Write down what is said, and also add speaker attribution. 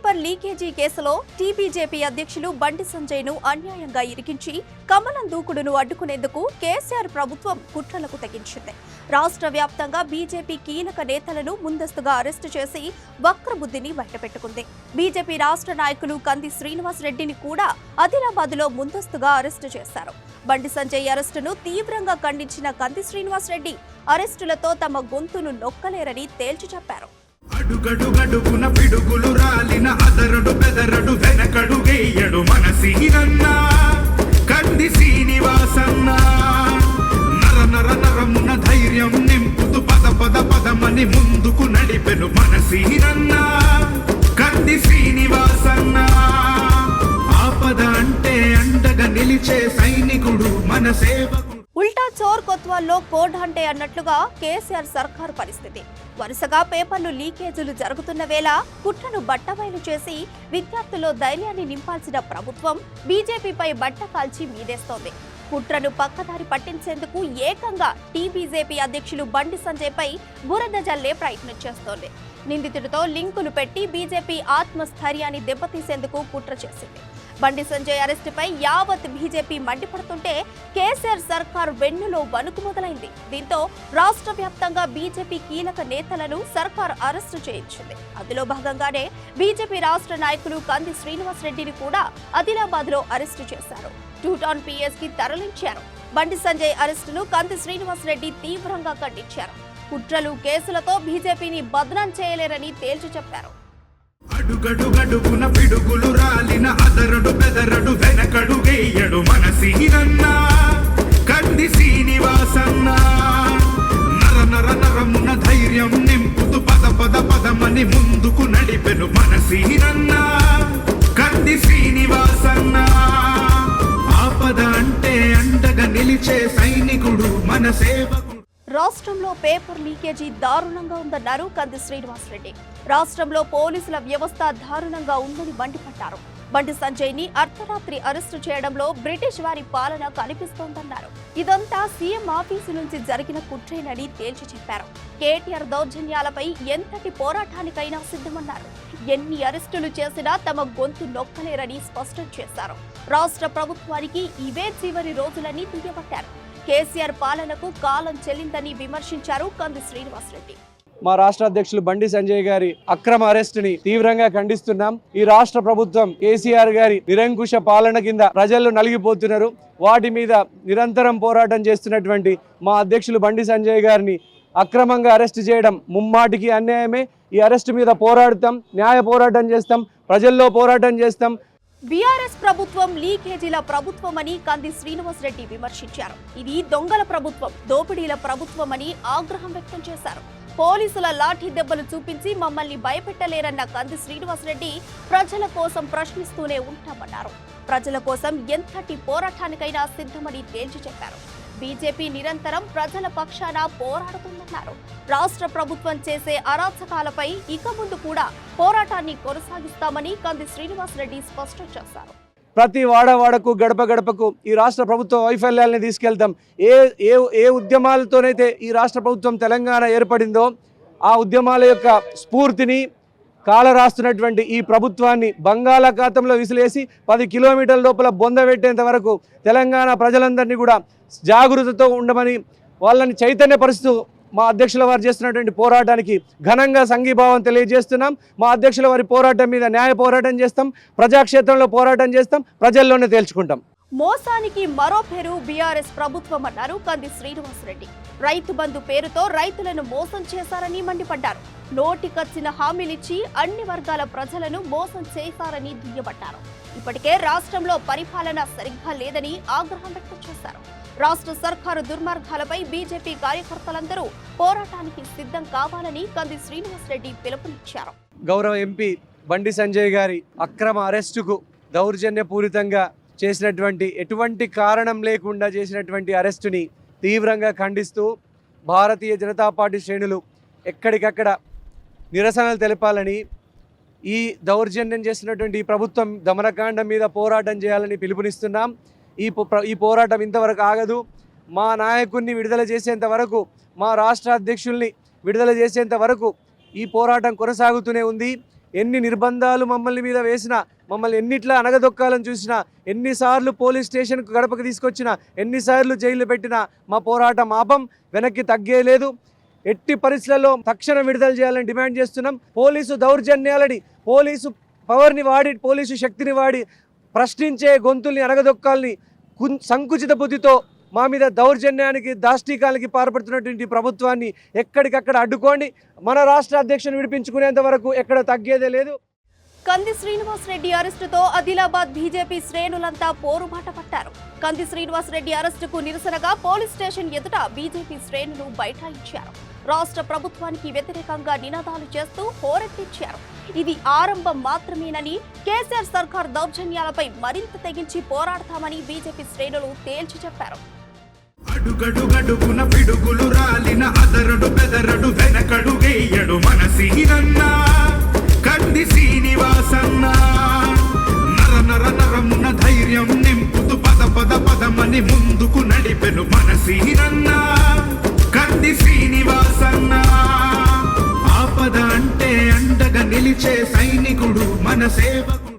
Speaker 1: Paper leakage కేసులో TBJP అధ్యక్షులు బండి సంజయ్ను అన్యాయంగా ఇరికించి కమలం దూకుడును అడ్డుకునేందుకు కేసీఆర్ ప్రభుత్వం కుట్రలకు తెగించింది. రాష్ట్ర వ్యాప్తంగా బీజేపీ కీలక నేతలను ముందస్తుగా అరెస్టు చేసి వక్రబుద్ధిని బయటపెట్టుకుంది. బీజేపీ రాష్ట్ర నాయకులు కంది శ్రీనివాస్ రెడ్డిని కూడా ఆదిలాబాద్లో ముందస్తుగా అరెస్టు చేశారు. బండి సంజయ్ అరెస్టును తీవ్రంగా ఖండించిన కంది శ్రీనివాస్ రెడ్డి అరెస్టులతో తమ గొంతును నొక్కలేరని తేల్చి చెప్పారు.
Speaker 2: అడుగడుగడుగున పిడుగులు రాలిన అదరడు బెదరడు వెనకడు వేయడు మనసీనన్న కంది శ్రీనివాసన్న నర నర నరమున ధైర్యం నింపుతూ పద పద పదమని ముందుకు నడిపెను మనసీనన్న కంది శ్రీనివాసన్న ఆపద అంటే అండగా నిలిచే సైనికుడు మన సేవకుడు.
Speaker 1: ఉల్టా చోర్ కొత్వాల్లో కోడ్ అంటే అన్నట్లుగా కేసీఆర్ సర్కారు పరిస్థితి. వరుసగా పేపర్లు లీకేజీలు జరుగుతున్న వేళ కుట్రను బట్టబయలు చేసి విద్యార్థుల్లో ధైర్యాన్ని నింపాల్సిన ప్రభుత్వం బీజేపీపై బట్ట కాల్చి మీదేస్తోంది. కుట్రను పక్కదారి పట్టించేందుకు ఏకంగా టీబీజేపీ అధ్యక్షులు బండి సంజయ్పై బురద జల్లే ప్రయత్నం చేస్తోంది. నిందితుడితో లింకులు పెట్టి బీజేపీ ఆత్మస్థైర్యాన్ని దెబ్బతీసేందుకు కుట్ర చేసింది. బండి సంజయ్ అరెస్టుపై యావత్ బీజేపీ మండిపడుతుంటే కేసీఆర్ సర్కార్ వెన్నులో వణుకు మొదలైంది. దీంతో రాష్ట్ర వ్యాప్తంగా బీజేపీ కీలక నేతలను సర్కార్ అరెస్టు చేయించింది. అందులో భాగంగానే బీజేపీ రాష్ట్ర నాయకులు కంది శ్రీనివాస్ రెడ్డిని కూడా ఆదిలాబాద్లో అరెస్టు చేశారు. 2 టౌన్ PS కి తరలించారు. బండి సంజయ్ అరెస్టును కంది శ్రీనివాస్ రెడ్డి తీవ్రంగా ఖండించారు. కుట్రలు కేసులతో బీజేపీని బదనాం చేయలేరని తేల్చి చెప్పారు.
Speaker 2: అడుగడుగడుగున పిడుగులు రాలిన అదరడు బెదరడు వెనకడు వేయడు మనసీనన్న కంది శ్రీనివాసన్న నర నర నరమున ధైర్యం నింపుతూ పద పద పదమని ముందుకు నడిపెను మనసీనన్న కంది శ్రీనివాసన్న ఆపద అంటే అండగా నిలిచే సైనికుడు మన సేవకుడు.
Speaker 1: రాష్ట్రంలో పేపర్ లీకేజీ దారుణంగా ఉందన్నారు కంది శ్రీనివాస్ రెడ్డి. రాష్ట్రంలో పోలీసుల వ్యవస్థ దారుణంగా ఉందని మండిపడ్డారు. బండి సంజయ్ ని అర్ధరాత్రి అరెస్టు చేయడంలో బ్రిటిష్ వారి పాలన కనిపిస్తోందన్నారు. ఇదంతా సీఎం ఆఫీసు నుంచి జరిగిన కుట్రేనని తేల్చి చెప్పారు. కేటీఆర్ దౌర్జన్యాలపై ఎంతటి పోరాటానికైనా సిద్ధమన్నారు. ఎన్ని అరెస్టులు చేసినా తమ గొంతు నొక్కలేరని స్పష్టం చేశారు. రాష్ట్ర ప్రభుత్వానికి ఇవే చివరి రోజులని దుయ్యబట్టారు. కేసీఆర్ పాలనకు కాలం చెల్లిందని విమర్శించారు కంది శ్రీనివాస్ రెడ్డి.
Speaker 3: మా రాష్ట్ర అధ్యక్షులు బండి సంజయ్ గారి అక్రమ అరెస్టుని తీవ్రంగా ఖండిస్తున్నాం. ఈ రాష్ట్ర ప్రభుత్వం కేసీఆర్ గారి నిరంకుశ పాలన కింద ప్రజలు నలిగిపోతున్నారు. వాటి మీద నిరంతరం పోరాటం చేస్తున్నటువంటి మా అధ్యక్షులు బండి సంజయ్ గారిని అక్రమంగా అరెస్ట్ చేయడం ముమ్మాటికి అన్యాయమే. ఈ అరెస్టు మీద పోరాడతాం, న్యాయ పోరాటం చేస్తాం, ప్రజల్లో పోరాటం చేస్తాం.
Speaker 1: బీఆర్ఎస్ ప్రభుత్వం లీకేజీల ప్రభుత్వం అని కంది శ్రీనివాస్ రెడ్డి విమర్శించారు. ఇది దొంగల ప్రభుత్వం, దోపిడీల ప్రభుత్వం అని ఆగ్రహం వ్యక్తం చేశారు. పోలీసుల లాఠీ దెబ్బలు చూపించి మమ్మల్ని భయపెట్టలేరన్న కంది శ్రీనివాస్ రెడ్డి ప్రజల కోసం ప్రశ్నిస్తూనే ఉంటామన్నారు. ప్రజల కోసం ఎంతటి పోరాటానికైనా సిద్ధమని తేల్చి చెప్పారు. బీజేపీ నిరంతరం ప్రజల పక్షాన పోరాడుతుందన్నారు. రాష్ట్ర ప్రభుత్వం చేసే అరాచకాలపై ఇక ముందు కూడా పోరాటాన్ని కొనసాగిస్తామని కంది శ్రీనివాస్ రెడ్డి స్పష్టం చేశారు.
Speaker 3: ప్రతి వాడవాడకు గడప గడపకు ఈ రాష్ట్ర ప్రభుత్వ వైఫల్యాలని తీసుకెళ్తాం. ఏ ఉద్యమాలతోనైతే ఈ రాష్ట్ర ప్రభుత్వం తెలంగాణ ఏర్పడిందో ఆ ఉద్యమాల యొక్క స్ఫూర్తిని కాలరాస్తున్నటువంటి ఈ ప్రభుత్వాన్ని బంగాళాఖాతంలో విసిలేసి 10 కిలోమీటర్ల లోపల బొందబెట్టేంత వరకు తెలంగాణ ప్రజలందరినీ కూడా జాగృతతో ఉండమని వాళ్ళని చైతన్యపరుస్తూ మా అధ్యక్షుల వారు చేస్తున్నటువంటి పోరాటానికి ఘనంగా సంఘీభావం తెలియజేస్తున్నాం. మా అధ్యక్షుల వారి పోరాటం మీద న్యాయ పోరాటం చేస్తాం, ప్రజాక్షేత్రంలో పోరాటం చేస్తాం, ప్రజల్లోనే తేల్చుకుంటాం.
Speaker 1: మోసానికి మరో పేరు బీఆర్ఎస్ ప్రభుత్వం అన్నారు కంది శ్రీనివాస్ రెడ్డి. రైతు బంధు పేరుతో రైతులను మోసం చేశారని మండిపడ్డారు. నోటికొచ్చిన హామీలిచ్చి అన్ని వర్గాల ప్రజలను మోసం చేశారని దుయ్యబట్టారు. ఇప్పటికే రాష్ట్రంలో పరిపాలన సరిగ్గా లేదని ఆగ్రహం వ్యక్తం చేశారు. రాష్ట్ర సర్కారు దుర్మార్గాలపై బీజేపీ కార్యకర్తలందరూ పోరాటానికి సిద్ధం కావాలని కంది శ్రీనివాస్ రెడ్డి పిలుపునిచ్చారు.
Speaker 3: గౌరవ ఎంపీ బండి సంజయ్ గారి అక్రమ అరెస్టుకు దౌర్జన్యపూరితంగా చేసినటువంటి ఎటువంటి కారణం లేకుండా చేసినటువంటి అరెస్టుని తీవ్రంగా ఖండిస్తూ భారతీయ జనతా పార్టీ శ్రేణులు ఎక్కడికక్కడ నిరసనలు తెలపాలని, ఈ దౌర్జన్యం చేసినటువంటి ఈ ప్రభుత్వం దమనకాండం మీద పోరాటం చేయాలని పిలుపునిస్తున్నాం. ఈ పోరాటం ఇంతవరకు ఆగదు. మా నాయకుడిని విడుదల చేసేంత వరకు, మా రాష్ట్ర అధ్యక్షుల్ని విడుదల చేసేంత వరకు ఈ పోరాటం కొనసాగుతూనే ఉంది. ఎన్ని నిర్బంధాలు మమ్మల్ని మీద వేసినా, మమ్మల్ని ఎన్నిట్లా అనగదొక్కాలని చూసినా, ఎన్నిసార్లు పోలీస్ స్టేషన్కు గడపకు తీసుకొచ్చినా, ఎన్నిసార్లు జైలు పెట్టినా మా పోరాటం ఆపం, వెనక్కి తగ్గేలేదు. ఎట్టి పరిస్థితుల్లో తక్షణం విడుదల చేయాలని డిమాండ్ చేస్తున్నాం. పోలీసు దౌర్జన్యాలని, పోలీసు పవర్ని వాడి, పోలీసు శక్తిని వాడి ప్రశ్నించే గొంతుల్ని అనగదొక్కాలని సంకుచిత బుద్ధితో మా మీద దౌర్జన్యానికి, దాష్టీకాలకి పాల్పడుతున్నటువంటి ప్రభుత్వాన్ని ఎక్కడికక్కడ అడ్డుకోండి. మన రాష్ట్ర అధ్యక్షుని విడిపించుకునేంత వరకు ఎక్కడ తగ్గేదే లేదు.
Speaker 1: కంది శ్రీనివాస్ రెడ్డి అరెస్టుతో ఆదిలాబాద్ బీజేపీ శ్రేణులంతా పోరుబాట పట్టారు. కంది శ్రీనివాస్ రెడ్డి అరెస్టుకు నిరసనగా పోలీస్ స్టేషన్ ఎదుట బీజేపీ శ్రేణులు బైఠాయించారు. రాష్ట్ర ప్రభుత్వానికి వ్యతిరేకంగా నినాదాలు చేస్తూ హోరెత్తించారు. ఇది ఆరంభం మాత్రమేనని, కేసీఆర్ సర్కార్ దౌర్జన్యాలపై మరింత తెగించి పోరాడతామని బీజేపీ శ్రేణులు తేల్చి చెప్పారు.
Speaker 2: అడుగడుగడుగున పిడుగులు రాలిన అదరడు బెదరడు వెనకడుగేయడు మనసీనన్న కంది శ్రీనివాసన్న. నర నర నరమున ధైర్యం నింపుతూ పద పద పదమని ముందుకు నడిపెను మనసీనన్న కంది శ్రీనివాసన్న. ఆపద అంటే అండగా నిలిచే సైనికుడు మన సేవ.